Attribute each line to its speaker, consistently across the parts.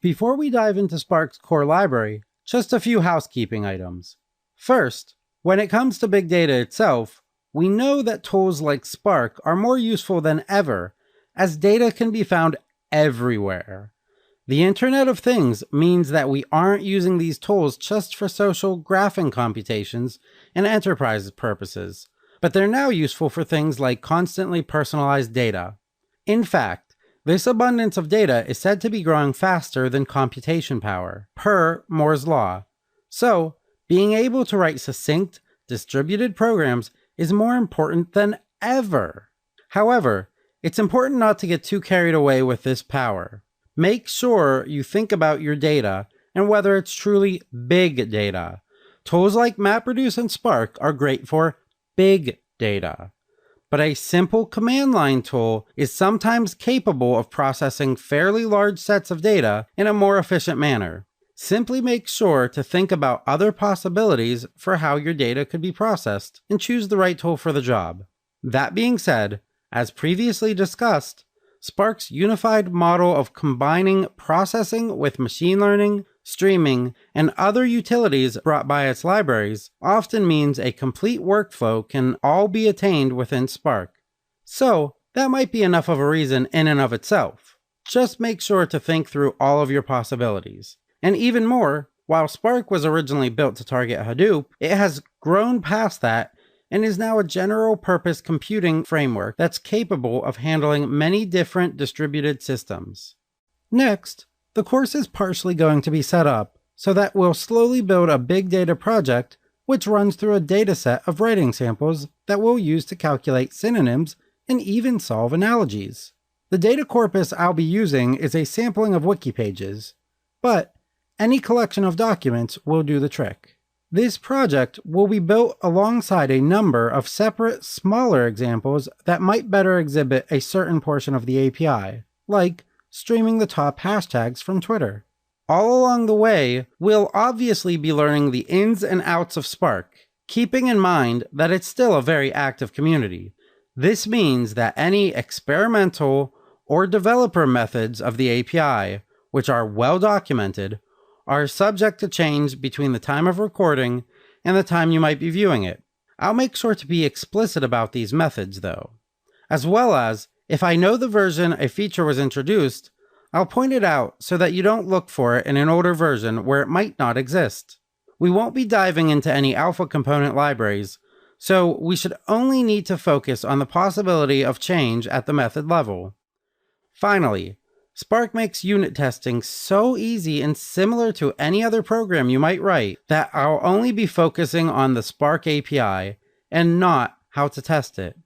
Speaker 1: Before we dive into Spark's core library, just a few housekeeping items. First, when it comes to big data itself, we know that tools like Spark are more useful than ever, as data can be found everywhere. The Internet of Things means that we aren't using these tools just for social graphing computations and enterprise purposes, but they're now useful for things like constantly personalized data. In fact, this abundance of data is said to be growing faster than computation power, per Moore's law. So, being able to write succinct, distributed programs is more important than ever. However, it's important not to get too carried away with this power. Make sure you think about your data and whether it's truly big data. Tools like MapReduce and Spark are great for big data. But a simple command line tool is sometimes capable of processing fairly large sets of data in a more efficient manner. Simply make sure to think about other possibilities for how your data could be processed and choose the right tool for the job. That being said, as previously discussed, Spark's unified model of combining processing with machine learning, streaming, and other utilities brought by its libraries often means a complete workflow can all be attained within Spark. So, that might be enough of a reason in and of itself. Just make sure to think through all of your possibilities. And even more, while Spark was originally built to target Hadoop, it has grown past that and is now a general-purpose computing framework that's capable of handling many different distributed systems. Next, the course is partially going to be set up so that we'll slowly build a big data project which runs through a dataset of writing samples that we'll use to calculate synonyms and even solve analogies. The data corpus I'll be using is a sampling of wiki pages, but any collection of documents will do the trick. This project will be built alongside a number of separate, smaller examples that might better exhibit a certain portion of the API, like streaming the top hashtags from Twitter. All along the way, we'll obviously be learning the ins and outs of Spark, keeping in mind that it's still a very active community. This means that any experimental or developer methods of the API, which are well documented, are subject to change between the time of recording and the time you might be viewing it. I'll make sure to be explicit about these methods though. As well as, if I know the version a feature was introduced, I'll point it out so that you don't look for it in an older version where it might not exist. We won't be diving into any alpha component libraries, so we should only need to focus on the possibility of change at the method level. Finally, Spark makes unit testing so easy and similar to any other program you might write that I'll only be focusing on the Spark API and not how to test it.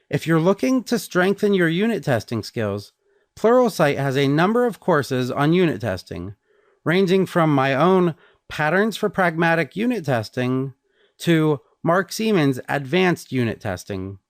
Speaker 1: If you're looking to strengthen your unit testing skills, Pluralsight has a number of courses on unit testing, ranging from my own Patterns for Pragmatic Unit Testing to Mark Siemens' Advanced Unit Testing.